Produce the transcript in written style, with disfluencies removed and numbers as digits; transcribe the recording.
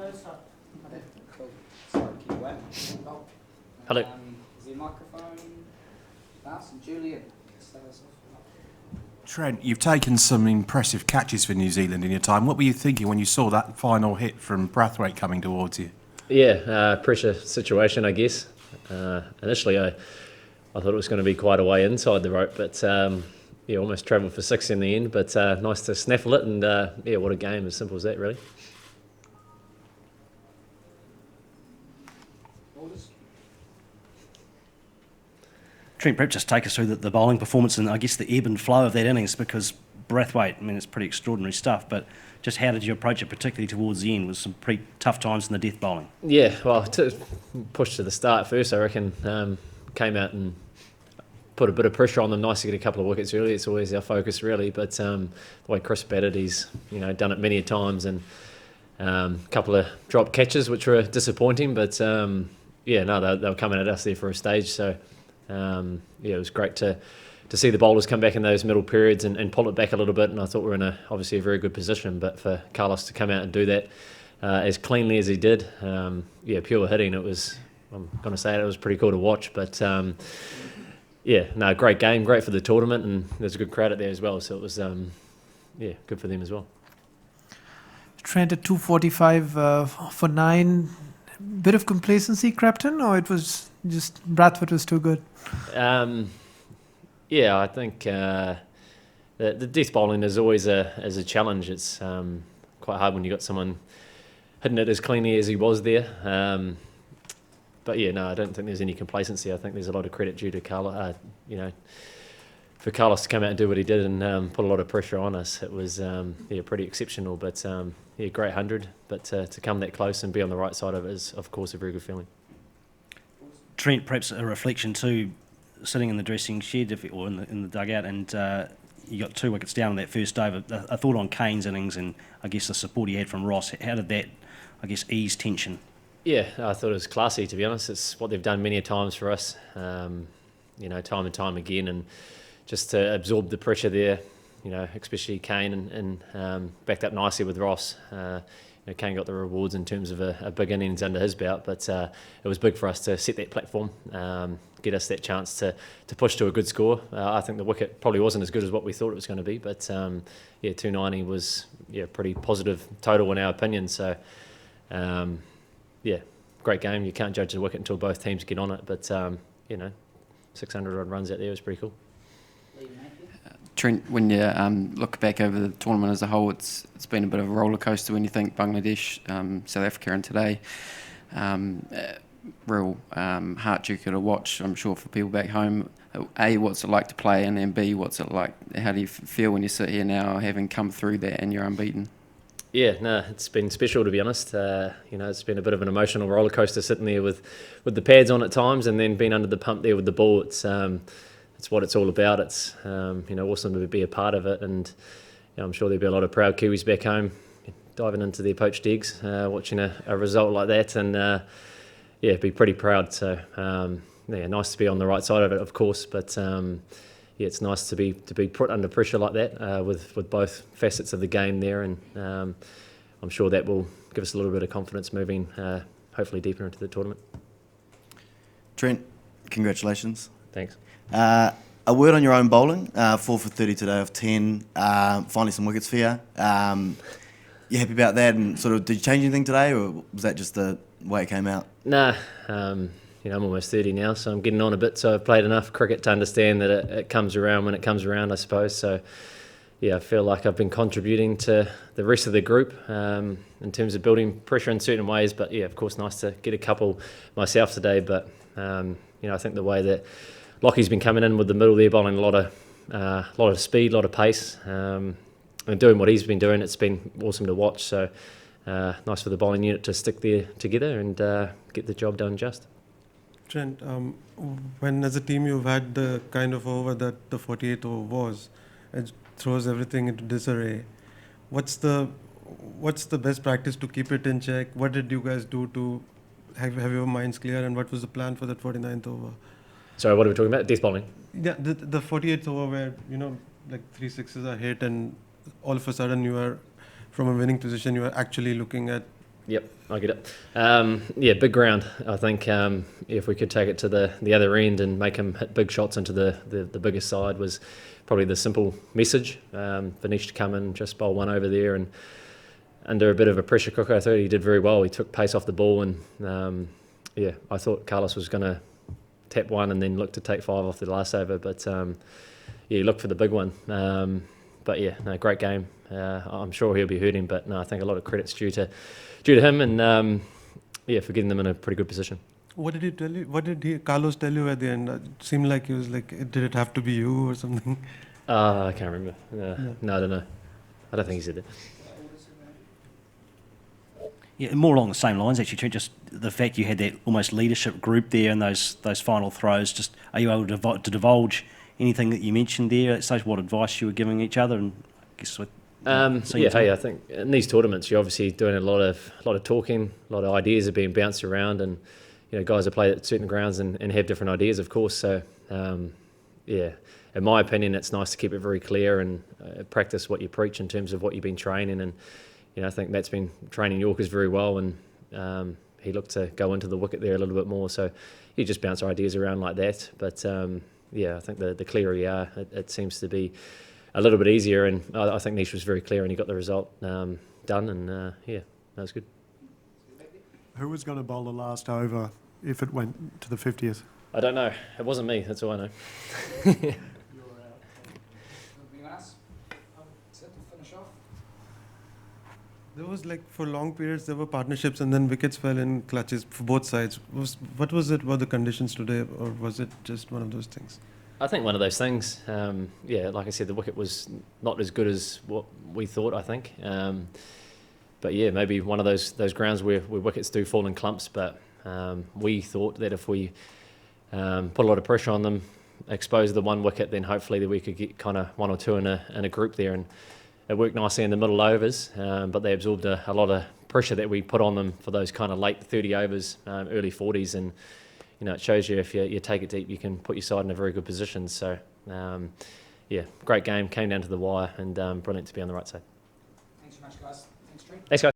Cool. Sorry, keep away. Hello. Is your microphone nice? And Julian, start us off. Trent, you've taken some impressive catches for New Zealand in your time. What were you thinking when you saw that final hit from Brathwaite coming towards you? Yeah, pressure situation, I guess. Initially, I thought it was going to be quite a way inside the rope, but almost travelled for 6 in the end. But nice to snaffle it, and what a game! As simple as that, really. Trent, perhaps just take us through the bowling performance and I guess the ebb and flow of that innings, because Brathwaite, I mean, it's pretty extraordinary stuff, but just how did you approach it, particularly towards the end, with some pretty tough times in the death bowling? Yeah, well, to push to the start first, I reckon, came out and put a bit of pressure on them. Nice to get a couple of wickets early. It's always our focus, really. But the way Chris batted, he's done it many times, and a couple of drop catches which were disappointing. But they were coming at us there for a stage. So it was great to see the bowlers come back in those middle periods and pull it back a little bit. And I thought we were in obviously a very good position. But for Carlos to come out and do that as cleanly as he did, pure hitting. It was. I'm going to say it was pretty cool to watch. But great game, great for the tournament, and there's a good crowd out there as well. So it was, good for them as well. Trent at 245 for 9. Bit of complacency crept in, or it was just Brathwaite was too good? I think the death bowling is always a challenge. It's quite hard when you've got someone hitting it as cleanly as he was there. But I don't think there's any complacency. I think there's a lot of credit due to Carlos, for Carlos to come out and do what he did and put a lot of pressure on us. It was pretty exceptional. But great 100. But to come that close and be on the right side of it is, of course, a very good feeling. Trent, perhaps a reflection too, sitting in the dressing shed or in the dugout, and you got 2 wickets down in that first over. A thought on Kane's innings and I guess the support he had from Ross. How did that, I guess, ease tension? Yeah, I thought it was classy, to be honest. It's what they've done many a times for us, time and time again, and just to absorb the pressure there, especially Kane and backed up nicely with Ross. Kane got the rewards in terms of a big innings under his belt, but it was big for us to set that platform, get us that chance to push to a good score. I think the wicket probably wasn't as good as what we thought it was going to be, but 290 was pretty positive total in our opinion. So great game. You can't judge the wicket until both teams get on it, but 600 odd runs out there was pretty cool. Trent, when you look back over the tournament as a whole, it's been a bit of a roller coaster when you think Bangladesh, South Africa, and today. Real heart-jerker to watch, I'm sure, for people back home. A, what's it like to play, and then B, what's it like? How do you feel when you sit here now, having come through that and you're unbeaten? Yeah, no, it's been special, to be honest. It's been a bit of an emotional roller coaster sitting there with the pads on at times, and then being under the pump there with the ball. It's what it's all about. It's awesome to be a part of it, and I'm sure there'll be a lot of proud Kiwis back home diving into their poached eggs, watching a result like that, and be pretty proud. So nice to be on the right side of it, of course, but it's nice to be put under pressure like that with both facets of the game there, and I'm sure that will give us a little bit of confidence moving hopefully deeper into the tournament. Trent, congratulations. Thanks. A word on your own bowling, 4 for 30 today off 10, finally some wickets for you. You happy about that, and sort of did you change anything today, or was that just the way it came out? Nah, I'm almost 30 now, so I'm getting on a bit, so I've played enough cricket to understand that it comes around when it comes around, I suppose. So I feel like I've been contributing to the rest of the group in terms of building pressure in certain ways, but of course nice to get a couple myself today. But I think the way that Lockie's been coming in with the middle there, bowling a lot of speed, a lot of pace, and doing what he's been doing, it's been awesome to watch. So nice for the bowling unit to stick there together and get the job done just. Trent, when as a team you've had the kind of over that the 48th over was, it throws everything into disarray. What's the best practice to keep it in check? What did you guys do to have your minds clear, and what was the plan for that 49th over? Sorry, what are we talking about? Death bowling? Yeah, the 48th over where, like 3 sixes are hit and all of a sudden you are, from a winning position, you are actually looking at Yep, I get it. Big ground. I think if we could take it to the other end and make him hit big shots into the biggest side was probably the simple message. Vanish to come in, just bowl one over there, and under a bit of a pressure cooker, I thought he did very well. He took pace off the ball, and I thought Carlos was going to tap one and then look to take 5 off the last over, but he looked for the big one. Great game. I'm sure he'll be hurting, but no, I think a lot of credit's due to him, and for getting them in a pretty good position. What did he tell you? What did Carlos tell you at the end? It seemed like he was like, did it have to be you or something? I can't remember. No, I don't know. I don't think he said that. Yeah, more along the same lines actually, Trent, just the fact you had that almost leadership group there and those final throws, just are you able to divulge anything that you mentioned there? It shows what advice you were giving each other, and I guess with I think in these tournaments you're obviously doing a lot of talking, a lot of ideas are being bounced around, and guys that play at certain grounds and have different ideas, of course. So in my opinion, it's nice to keep it very clear and practice what you preach in terms of what you've been training. And I think Matt's been training Yorkers very well, and he looked to go into the wicket there a little bit more. So you just bounce ideas around like that. But I think the clearer you are, it seems to be a little bit easier. And I think Nish was very clear, and he got the result done. And that was good. Who was going to bowl the last over if it went to the 50th? I don't know. It wasn't me. That's all I know. Anything else? Set to finish off. There was like for long periods there were partnerships and then wickets fell in clutches for both sides. What was it about the conditions today, or was it just one of those things? I think one of those things. Like I said, the wicket was not as good as what we thought, I think. Maybe one of those grounds where wickets do fall in clumps. But we thought that if we put a lot of pressure on them, expose the one wicket, then hopefully that we could get kind of 1 or 2 in a group there. And it worked nicely in the middle overs, but they absorbed a lot of pressure that we put on them for those kind of late 30 overs, early 40s. And it shows you if you take it deep, you can put your side in a very good position. So, great game, came down to the wire, and brilliant to be on the right side. Thanks so much, guys. Thanks, Trent. Thanks, guys.